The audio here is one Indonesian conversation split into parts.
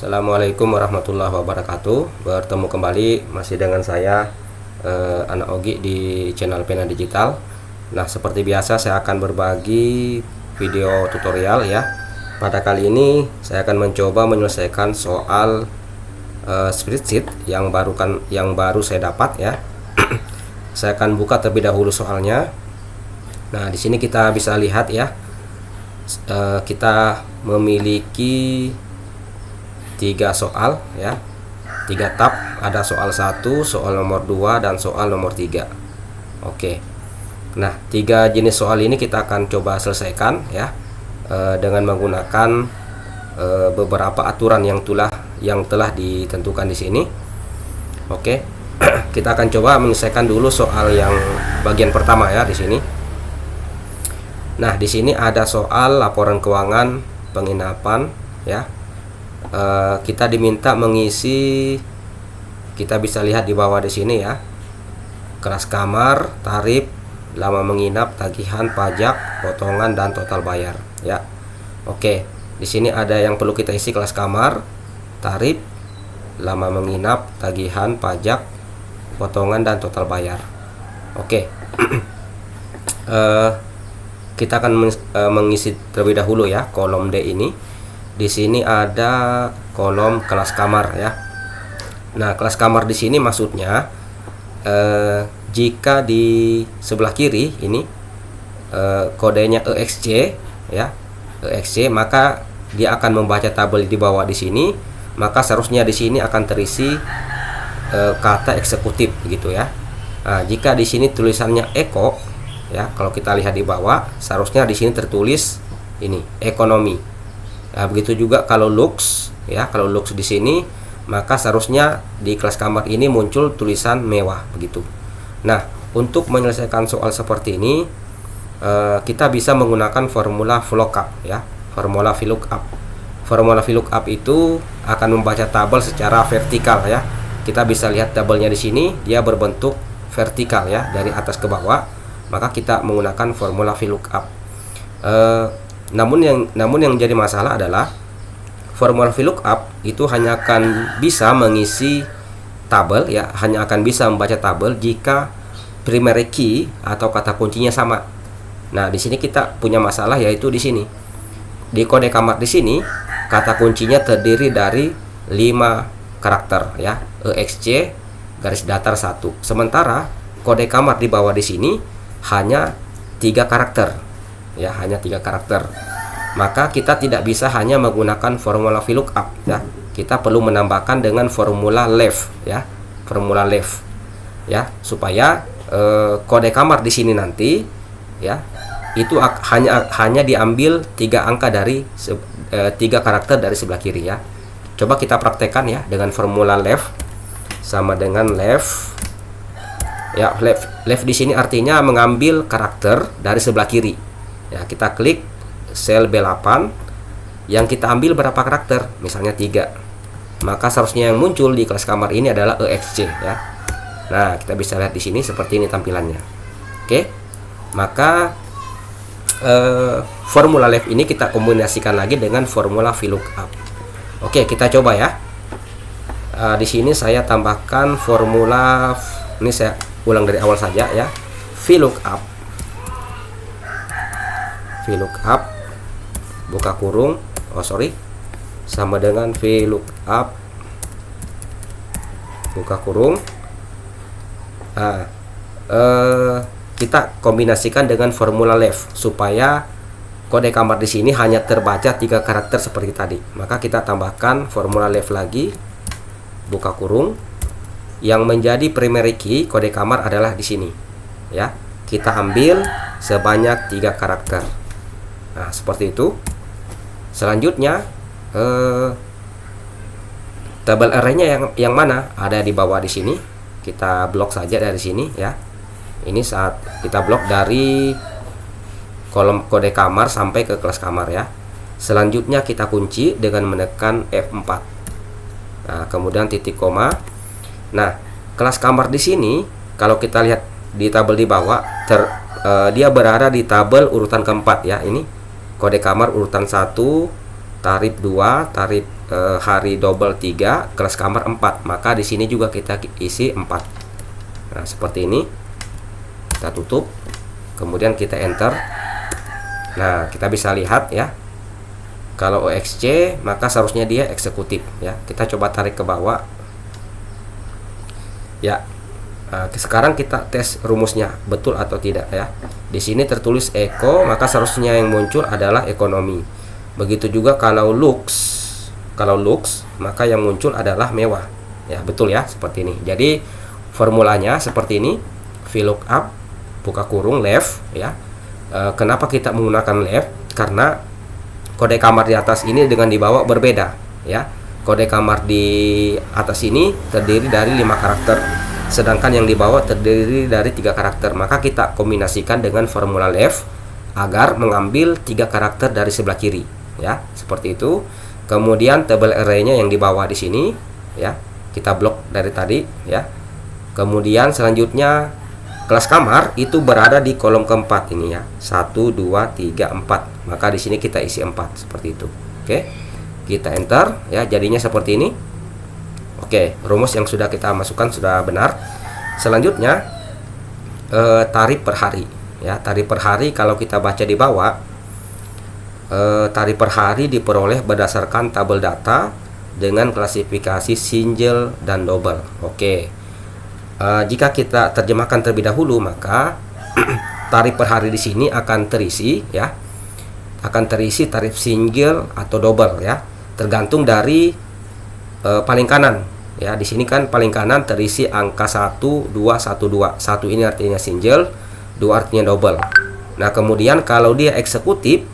Assalamualaikum warahmatullahi wabarakatuh. Bertemu kembali masih dengan saya Anak Ogi di channel Pena Digital. Nah, seperti biasa saya akan berbagi video tutorial ya. Pada kali ini saya akan mencoba menyelesaikan soal spreadsheet yang baru saya dapat ya. Saya akan buka terlebih dahulu soalnya. Nah, di sini kita bisa lihat ya. Kita memiliki 3 soal ya, 3 tab. Ada soal 1, soal nomor 2, dan soal nomor 3. Oke. Nah, 3 jenis soal ini kita akan coba selesaikan ya, dengan menggunakan beberapa aturan yang telah ditentukan di sini. Oke. Kita akan coba menyelesaikan dulu soal yang bagian pertama ya di sini. Nah, di sini ada soal laporan keuangan penginapan ya. Kita diminta mengisi, kita bisa lihat di bawah di sini ya, kelas kamar, tarif, lama menginap, tagihan, pajak, potongan, dan total bayar ya. Oke, di sini ada yang perlu kita isi: kelas kamar, tarif, lama menginap, tagihan, pajak, potongan, dan total bayar. Oke. Kita akan mengisi terlebih dahulu ya kolom D ini. Di sini ada kolom kelas kamar ya. Nah, kelas kamar di sini maksudnya jika di sebelah kiri ini kodenya EXC ya, EXC, maka dia akan membaca tabel di bawah di sini, maka seharusnya di sini akan terisi kata eksekutif begitu ya. Nah, jika di sini tulisannya Eko ya, kalau kita lihat di bawah seharusnya di sini tertulis ini ekonomi. Nah, begitu juga kalau lux ya, kalau lux di sini maka seharusnya di kelas kamar ini muncul tulisan mewah begitu. Nah, untuk menyelesaikan soal seperti ini kita bisa menggunakan formula VLOOKUP ya, formula VLOOKUP. Formula VLOOKUP itu akan membaca tabel secara vertikal ya. Kita bisa lihat tabelnya di sini, dia berbentuk vertikal ya, dari atas ke bawah. Maka kita menggunakan formula VLOOKUP. Namun yang jadi masalah adalah formula VLOOKUP itu hanya akan bisa mengisi tabel ya, hanya akan bisa membaca tabel jika primary key atau kata kuncinya sama. Nah, di sini kita punya masalah, yaitu di sini. Di kode kamar di sini kata kuncinya terdiri dari 5 karakter ya, EXC garis datar 1. Sementara kode kamar di bawah di sini hanya 3 karakter. Ya, hanya 3 karakter. Maka kita tidak bisa hanya menggunakan formula VLOOKUP ya. Kita perlu menambahkan dengan formula left ya, formula left ya, supaya kode kamar di sini nanti ya itu hanya diambil 3 angka dari 3 karakter dari sebelah kiri ya. Coba kita praktekkan ya dengan formula left sama dengan left ya. Left di sini artinya mengambil karakter dari sebelah kiri. Ya, kita klik sel B8, yang kita ambil berapa karakter, misalnya 3, maka seharusnya yang muncul di kelas kamar ini adalah EXC ya. Nah, kita bisa lihat di sini seperti ini tampilannya. Oke, maka formula left ini kita kombinasikan lagi dengan formula VLOOKUP. Oke, kita coba ya. Di sini saya tambahkan formula, ini saya ulang dari awal saja ya, VLOOKUP buka kurung, sama dengan VLOOKUP buka kurung. Nah, kita kombinasikan dengan formula left supaya kode kamar di sini hanya terbaca 3 karakter seperti tadi. Maka kita tambahkan formula left lagi, buka kurung. Yang menjadi primary key kode kamar adalah di sini ya. Kita ambil sebanyak 3 karakter. Nah, seperti itu. Selanjutnya tabel arraynya yang mana? Ada di bawah di sini. Kita blok saja dari sini ya. Ini saat kita blok dari kolom kode kamar sampai ke kelas kamar ya. Selanjutnya kita kunci dengan menekan F4. Nah, kemudian titik koma. Nah, kelas kamar di sini kalau kita lihat di tabel di bawah dia berada di tabel urutan keempat ya. Ini kode kamar urutan 1, tarif 2, tarif hari double 3, kelas kamar 4. Maka di sini juga kita isi 4. Nah, seperti ini. Kita tutup. Kemudian kita enter. Nah, kita bisa lihat ya. Kalau OXC maka seharusnya dia eksekutif ya. Kita coba tarik ke bawah. Ya. Sekarang kita tes rumusnya betul atau tidak ya. Di sini tertulis eco, maka seharusnya yang muncul adalah ekonomi. Begitu juga kalau lux, maka yang muncul adalah mewah. Ya, betul ya, seperti ini. Jadi formulanya seperti ini. VLOOKUP buka kurung left ya. Kenapa kita menggunakan left? Karena kode kamar di atas ini dengan di bawah berbeda ya. Kode kamar di atas ini terdiri dari 5 karakter. Sedangkan yang di bawah terdiri dari 3 karakter. Maka kita kombinasikan dengan formula left agar mengambil 3 karakter dari sebelah kiri ya, seperti itu. Kemudian table array-nya yang di bawah di sini ya, kita blok dari tadi ya. Kemudian selanjutnya kelas kamar itu berada di kolom keempat ini ya. 1 2 3 4. Maka di sini kita isi 4 seperti itu. Oke. Kita enter ya, jadinya seperti ini. Oke, rumus yang sudah kita masukkan sudah benar. Selanjutnya tarif per hari ya. Tarif per hari kalau kita baca di bawah, tarif per hari diperoleh berdasarkan tabel data dengan klasifikasi single dan double. Oke. Jika kita terjemahkan terlebih dahulu, maka tarif per hari di sini akan terisi ya. Akan terisi tarif single atau double ya. Tergantung dari paling kanan. Ya, di sini kan paling kanan terisi angka 1 2 1 2. 1 ini artinya single, 2 artinya double. Nah, kemudian kalau dia eksekutif,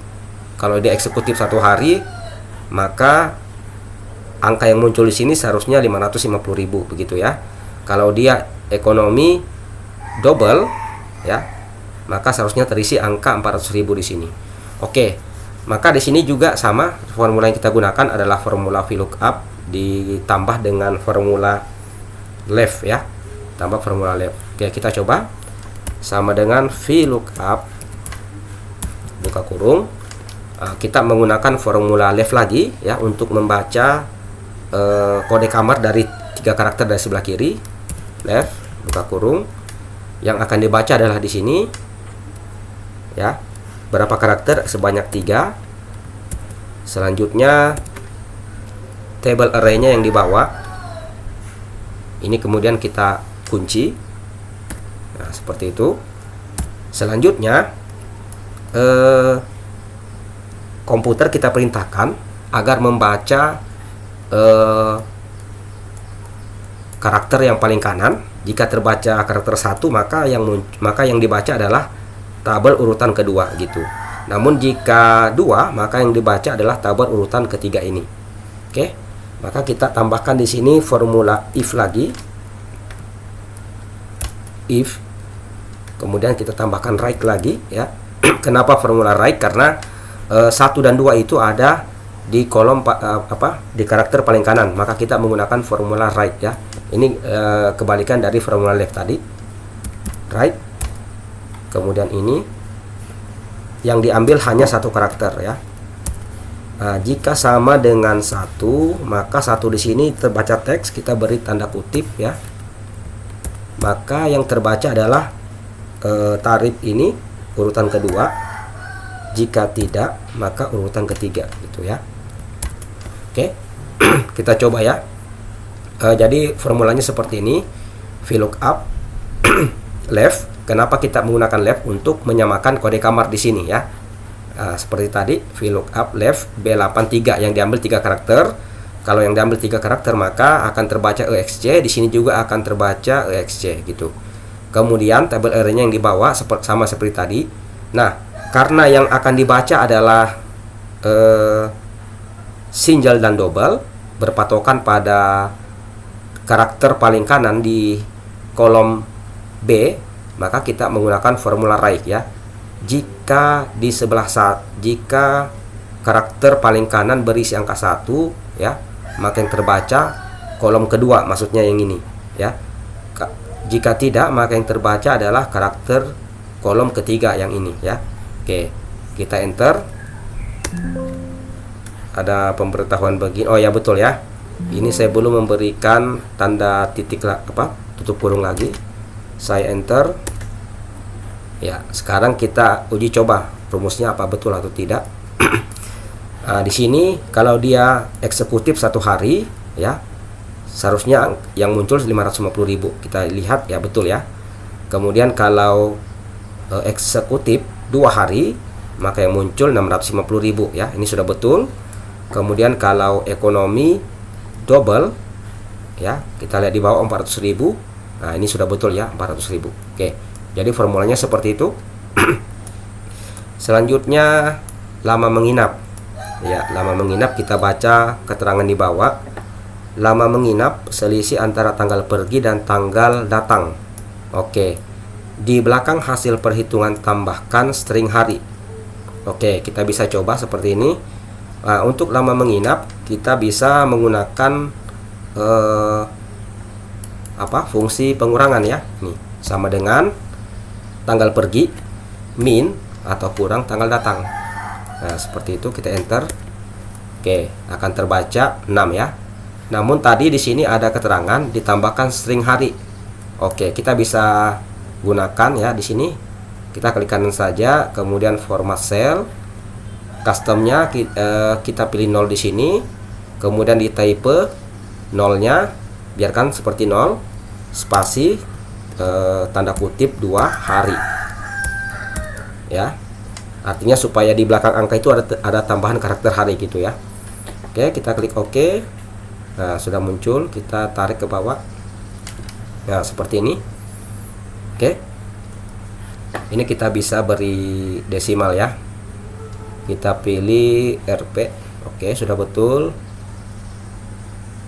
satu hari, maka angka yang muncul di sini seharusnya 550.000 begitu ya. Kalau dia ekonomi double ya, maka seharusnya terisi angka 400.000 di sini. Oke. Maka di sini juga sama, formula yang kita gunakan adalah formula VLOOKUP ditambah dengan formula left ya. Tambah formula left. Oke, kita coba. Sama dengan VLOOKUP buka kurung. Kita menggunakan formula left lagi ya untuk membaca kode kamar dari 3 karakter dari sebelah kiri. Left buka kurung. Yang akan dibaca adalah di sini ya. Berapa karakter? Sebanyak 3. Selanjutnya table array-nya yang di bawah ini kemudian kita kunci. Nah, seperti itu. Selanjutnya komputer kita perintahkan agar membaca karakter yang paling kanan. Jika terbaca karakter 1, maka yang dibaca adalah tabel urutan kedua gitu. Namun jika 2, maka yang dibaca adalah tabel urutan ketiga ini. Oke. Maka kita tambahkan di sini formula if lagi. If. Kemudian kita tambahkan right lagi ya. Kenapa formula right? Karena 1 dan 2 itu ada di kolom di karakter paling kanan. Maka kita menggunakan formula right ya. Ini kebalikan dari formula left tadi. Right. Kemudian ini yang diambil hanya 1 karakter ya. Jika sama dengan 1, maka 1 di sini terbaca teks, kita beri tanda kutip ya. Maka yang terbaca adalah tarif ini urutan kedua. Jika tidak, maka urutan ketiga gitu ya. Oke. Kita coba ya. Jadi formulanya seperti ini. VLOOKUP left. Kenapa kita menggunakan left? Untuk menyamakan kode kamar di sini ya. Seperti tadi VLOOKUP left B83 yang diambil 3 karakter. Kalau yang diambil 3 karakter maka akan terbaca EXC. Di sini juga akan terbaca EXC gitu. Kemudian tabel array-nya yang di bawah sama seperti tadi. Nah, karena yang akan dibaca adalah single dan double berpatokan pada karakter paling kanan di kolom B, maka kita menggunakan formula right ya. Jika di sebelah jika karakter paling kanan berisi angka 1 ya, maka yang terbaca kolom kedua, maksudnya yang ini ya. Jika tidak, maka yang terbaca adalah karakter kolom ketiga yang ini ya. Oke, kita enter. ada pemberitahuan begini. Oh ya, betul ya. Ini saya belum memberikan tanda titik tutup kurung lagi. Saya enter. Ya, sekarang kita uji coba rumusnya apa betul atau tidak. Nah, di sini kalau dia eksekutif 1 hari, ya, seharusnya yang muncul 550.000. Kita lihat ya, betul ya. Kemudian kalau eksekutif 2 hari, maka yang muncul 650.000 ya. Ini sudah betul. Kemudian kalau ekonomi double, ya, kita lihat di bawah 400.000. Nah, ini sudah betul ya, 400.000. Oke. Jadi formulanya seperti itu. Selanjutnya lama menginap. Ya, lama menginap kita baca keterangan di bawah. Lama menginap selisih antara tanggal pergi dan tanggal datang. Oke. Di belakang hasil perhitungan tambahkan string hari. Oke, kita bisa coba seperti ini. Nah, untuk lama menginap kita bisa menggunakan fungsi pengurangan ya. Nih, sama dengan tanggal pergi min atau kurang tanggal datang. Nah, seperti itu kita enter. Oke, akan terbaca 6 ya. Namun tadi di sini ada keterangan ditambahkan string hari. Oke, kita bisa gunakan ya di sini. Kita klik kanan saja, kemudian format cell. Customnya kita pilih 0 di sini. Kemudian di type 0-nya biarkan seperti 0, spasi tanda kutip 2 hari ya, artinya supaya di belakang angka itu ada tambahan karakter hari gitu ya. Oke, kita klik OK. Nah, sudah muncul, kita tarik ke bawah. Nah, seperti ini. Oke, ini kita bisa beri desimal ya. Kita pilih RP. Oke, sudah betul.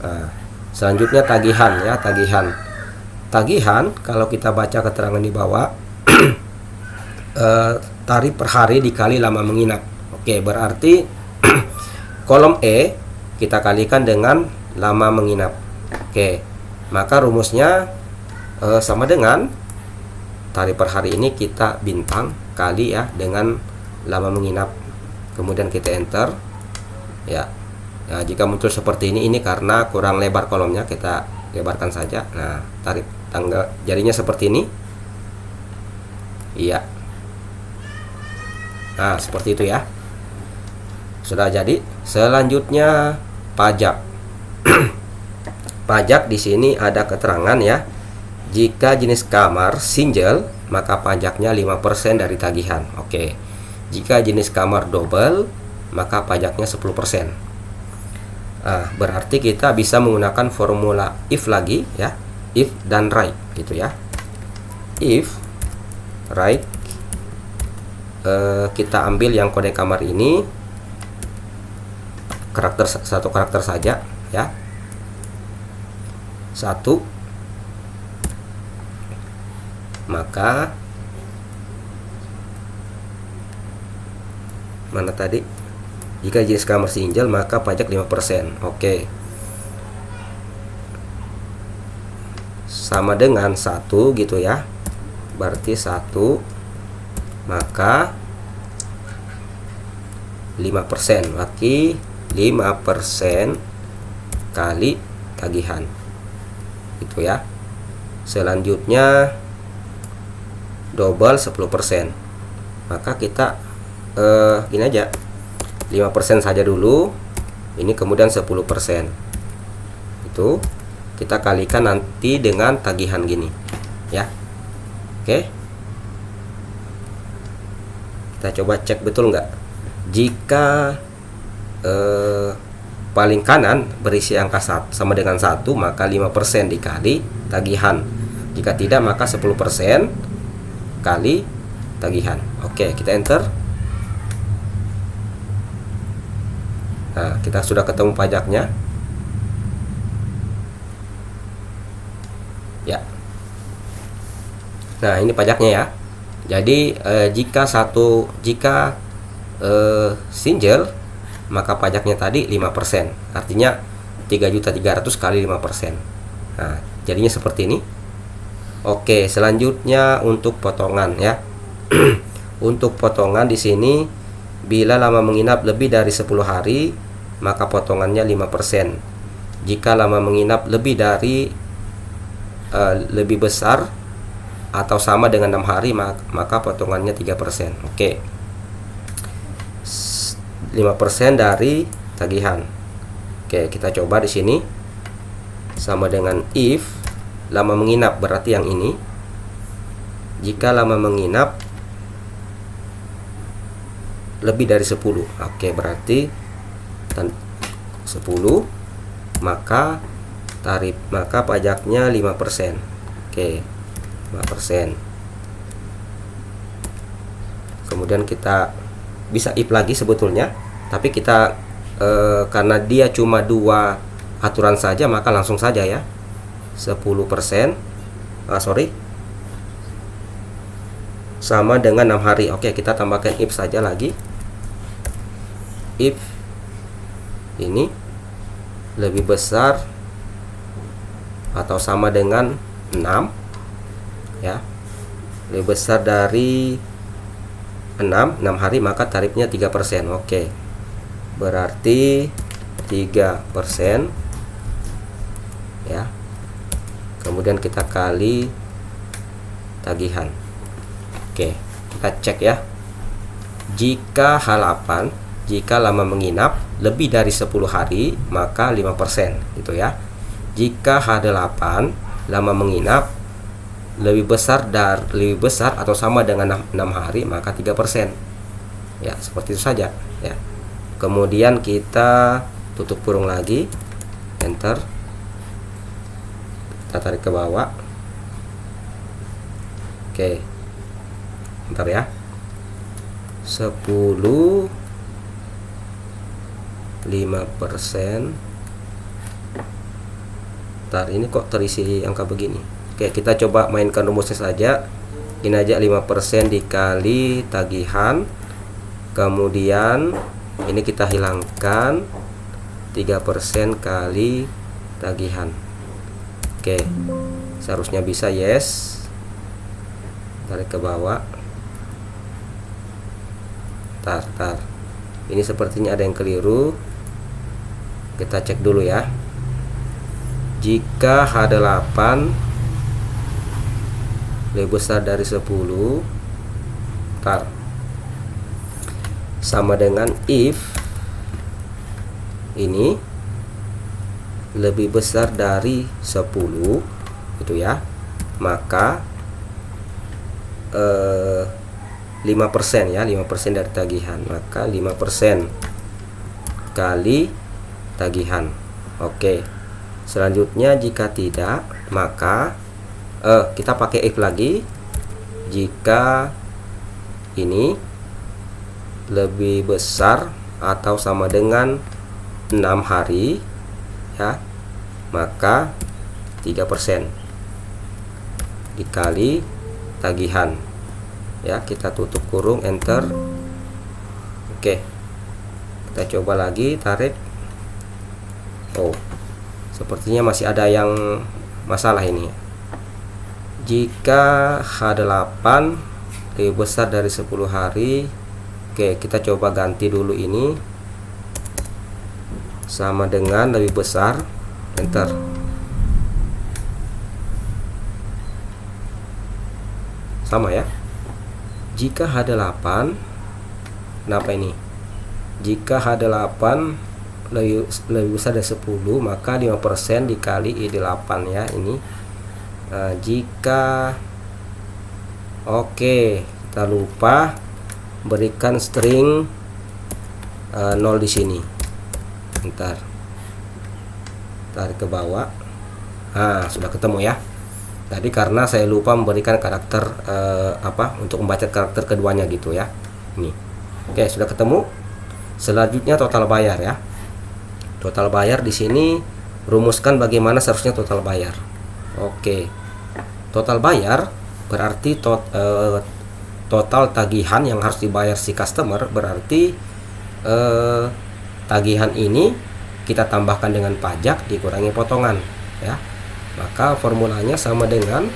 Nah, selanjutnya tagihan ya, tagihan kalau kita baca keterangan di bawah, tarif per hari dikali lama menginap. Oke, berarti kolom E kita kalikan dengan lama menginap. Oke, maka rumusnya sama dengan tarif per hari ini kita bintang kali ya dengan lama menginap. Kemudian kita enter ya. Nah, jika muncul seperti ini karena kurang lebar kolomnya, kita lebarkan saja. Nah, tarif tanggal jadinya seperti ini. Iya. Nah, seperti itu ya. Sudah jadi. Selanjutnya pajak. Pajak di sini ada keterangan ya. Jika jenis kamar single, maka pajaknya 5% dari tagihan. Oke. Jika jenis kamar double, maka pajaknya 10%. Nah, berarti kita bisa menggunakan formula if lagi ya. If dan right gitu ya. If right, kita ambil yang kode kamar ini satu karakter saja ya. 1, maka mana tadi, jika jenis kamar single maka pajak 5%. Oke, sama dengan 1 gitu ya. Berarti 1 maka 5%, berarti 5% kali tagihan itu ya. Selanjutnya double 10%, maka kita gini aja, 5% saja dulu ini, kemudian 10% itu kita kalikan nanti dengan tagihan gini ya. Oke, kita coba cek betul nggak. Jika paling kanan berisi angka sama dengan 1, maka 5% dikali tagihan. Jika tidak, maka 10% kali tagihan. Oke, kita enter. Nah, kita sudah ketemu pajaknya ya. Nah, ini pajaknya ya. Jadi jika single, maka pajaknya tadi 5%, artinya 3.300.000 kali 5%. Nah, jadinya seperti ini. Oke, selanjutnya untuk potongan ya. Untuk potongan di sini, bila lama menginap lebih dari 10 hari, maka potongannya 5%. Jika lama menginap lebih besar atau sama dengan 6 hari, maka potongannya 3%. Oke. 5% dari tagihan. Oke, kita coba di sini. Sama dengan if lama menginap, berarti yang ini. Jika lama menginap lebih dari 10. Oke, berarti 10, maka pajaknya 5%. Oke, 5%. Kemudian kita bisa if lagi sebetulnya, tapi kita karena dia cuma 2 aturan saja, maka langsung saja ya. 10%, sama dengan 6 hari. Oke, kita tambahkan if saja lagi. If ini lebih besar atau sama dengan 6 ya, lebih besar dari 6 hari, maka tarifnya 3%. Oke, berarti 3% ya. Kemudian kita kali tagihan. Oke, kita cek ya. Jika H8, jika lama menginap lebih dari 10 hari, maka 5% gitu ya. Jika H8 lama menginap lebih besar atau sama dengan 6 hari, maka 3%. Ya, seperti itu saja ya. Kemudian kita tutup kurung lagi, enter. Kita tarik ke bawah. Oke, bentar ya. 10, 5%. Ntar ini kok terisi angka begini. Oke, kita coba mainkan rumusnya saja. Ini aja 5% dikali tagihan. Kemudian ini kita hilangkan, 3% kali tagihan. Oke, seharusnya bisa. Yes, tarik ke bawah. Tar. Ini sepertinya ada yang keliru. Kita cek dulu ya. Jika H8 lebih besar dari 10, sama dengan if ini lebih besar dari 10 gitu ya, maka 5% ya, 5% dari tagihan, maka 5% kali tagihan. Oke, selanjutnya jika tidak, maka kita pakai if lagi. Jika ini lebih besar atau sama dengan 6 hari ya, maka 3% dikali tagihan ya. Kita tutup kurung, enter. Oke, kita coba lagi, tarik. Oh, sepertinya masih ada yang masalah ini. Jika H8 lebih besar dari 10 hari, oke, kita coba ganti dulu ini sama dengan lebih besar, enter. Sama ya. Jika H8, kenapa ini? Jika H8 lebih besar dari 10, maka 5% dikali I8 ya, ini. Jika kita lupa berikan string 0 di sini. Bentar, tarik ke bawah. Sudah ketemu ya. Tadi karena saya lupa memberikan karakter untuk membaca karakter keduanya gitu ya. Ini. Oke, sudah ketemu. Selanjutnya total bayar ya. Total bayar di sini rumuskan bagaimana seharusnya total bayar. Oke. Total bayar berarti total tagihan yang harus dibayar si customer, berarti tagihan ini kita tambahkan dengan pajak dikurangi potongan ya. Maka formulanya sama dengan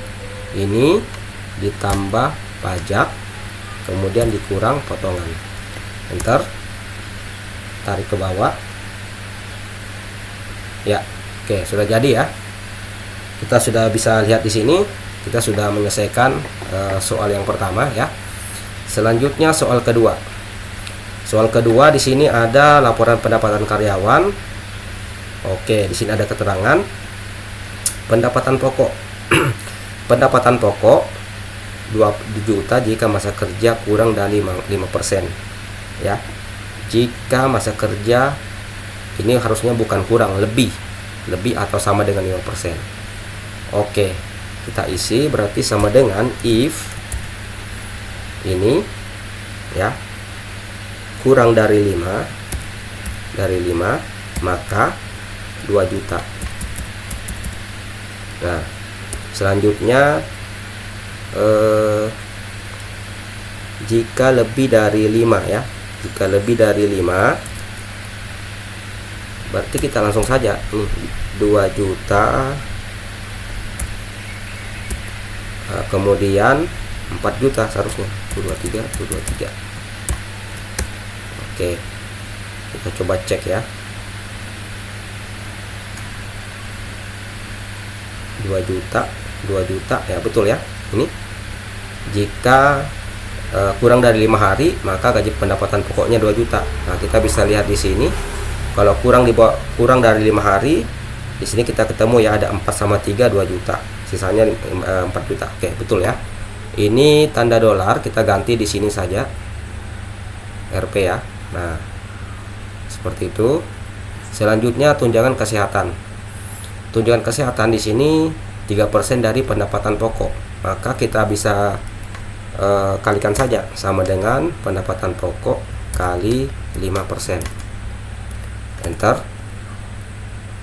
ini ditambah pajak kemudian dikurang potongan. Enter, tarik ke bawah. Ya, oke, sudah jadi ya. Kita sudah bisa lihat di sini, kita sudah menyelesaikan soal yang pertama ya. Selanjutnya soal kedua. Soal kedua di sini ada laporan pendapatan karyawan. Oke, di sini ada keterangan pendapatan pokok. Pendapatan pokok 2 juta jika masa kerja kurang dari 5%. Ya. Jika masa kerja ini harusnya bukan kurang, lebih atau sama dengan 5%. Oke, kita isi berarti sama dengan if ini ya kurang dari 5 maka 2 juta. Nah, selanjutnya jika lebih dari 5 ya. Jika lebih dari 5 berarti kita langsung saja nih 2 juta. Nah, kemudian 4 juta seharusnya 23. Oke, kita coba cek ya. 2 juta ya, betul ya. Ini jika kurang dari 5 hari maka gaji pendapatan pokoknya 2 juta. Nah, kita bisa lihat di sini kalau kurang dari 5 hari, di sini kita ketemu ya ada 4 sama 3 2 juta. Sisanya 4 juta. Oke, betul ya. Ini tanda dolar kita ganti di sini saja. RP ya. Nah, seperti itu. Selanjutnya tunjangan kesehatan. Tunjangan kesehatan di sini 3% dari pendapatan pokok. Maka kita bisa kalikan saja sama dengan pendapatan pokok kali 5%. Enter.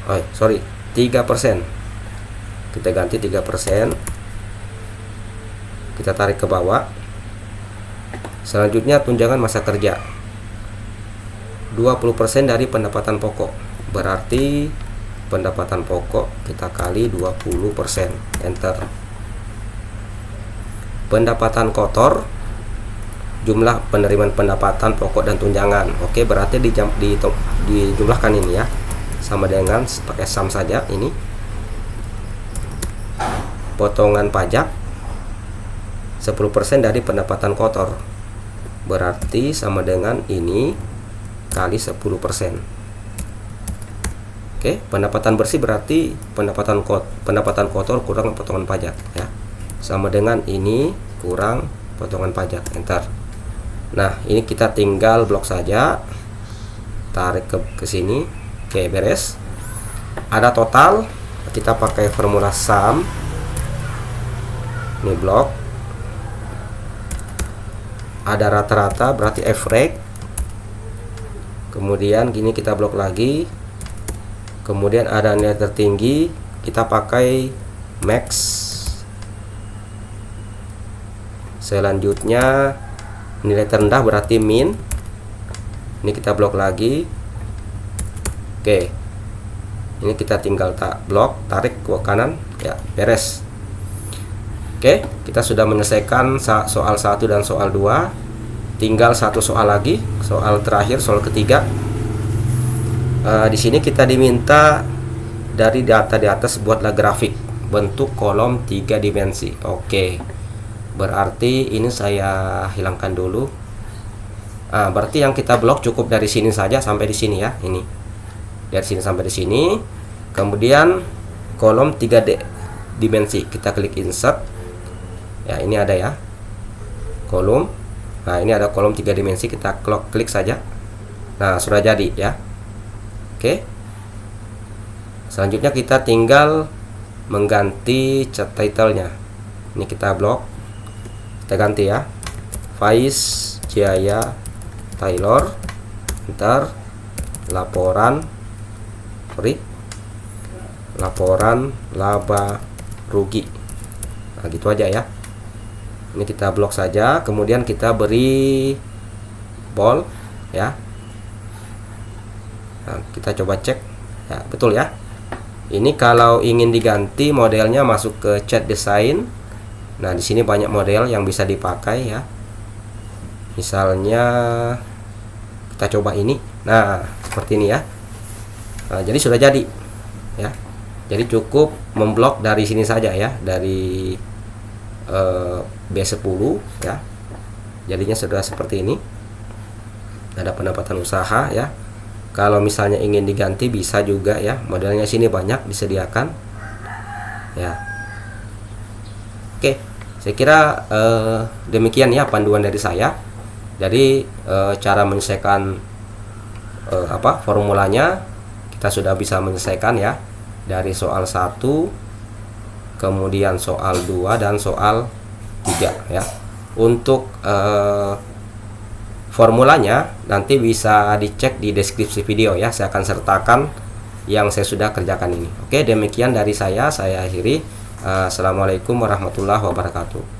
3%. Kita ganti 3%. Kita tarik ke bawah. Selanjutnya tunjangan masa kerja 20% dari pendapatan pokok. Berarti pendapatan pokok kita kali 20%. Enter. Pendapatan kotor jumlah penerimaan pendapatan pokok dan tunjangan. Oke, berarti dijumlahkan ini ya. Sama dengan pakai sum saja ini. Potongan pajak 10% dari pendapatan kotor. Berarti sama dengan ini kali 10%. Oke, pendapatan bersih berarti pendapatan kotor kurang potongan pajak ya. Sama dengan ini kurang potongan pajak. Enter. Nah, ini kita tinggal blok saja. Tarik ke sini. Oke, beres. Ada total, kita pakai formula sum. Ini blok. Ada rata-rata berarti average. Kemudian gini kita blok lagi. Kemudian ada nilai tertinggi, kita pakai max. Selanjutnya nilai terendah berarti min. Ini kita blok lagi. Oke, ini kita tinggal blok, tarik ke kanan ya, beres. Oke, kita sudah menyelesaikan soal 1 dan soal 2. Tinggal satu soal lagi, soal terakhir, soal ketiga. Di sini kita diminta dari data di atas buatlah grafik bentuk kolom 3 dimensi. Oke, berarti ini saya hilangkan dulu. Berarti yang kita blok cukup dari sini saja sampai di sini ya. Ini dari sini sampai di sini. Kemudian kolom 3 dimensi kita klik insert ya. Ini ada ya kolom. Nah, ini ada kolom 3 dimensi, kita klik saja. Nah, sudah jadi ya. Oke, selanjutnya kita tinggal mengganti cat title-nya. Ini kita blok, kita ganti ya, Faiz Jaya Taylor. Ntar laporan laba rugi. Nah, gitu aja ya. Ini kita blok saja, kemudian kita beri bold ya. Nah, kita coba cek ya, betul ya. Ini kalau ingin diganti modelnya masuk ke chat design. Nah, di sini banyak model yang bisa dipakai ya. Misalnya kita coba ini. Nah, seperti ini ya. Nah, jadi sudah jadi. ya. Jadi cukup memblok dari sini saja ya, dari B10 ya. Jadinya sudah seperti ini. Ada pendapatan usaha ya. Kalau misalnya ingin diganti bisa juga ya, modelnya sini banyak disediakan ya. Oke, saya kira demikian ya panduan dari saya. Jadi cara menyelesaikan formulanya kita sudah bisa menyelesaikan ya, dari soal 1, kemudian soal 2 dan soal 3 ya. Untuk formulanya nanti bisa dicek di deskripsi video ya, saya akan sertakan yang saya sudah kerjakan ini. Oke, demikian dari saya akhiri. Assalamualaikum warahmatullahi wabarakatuh.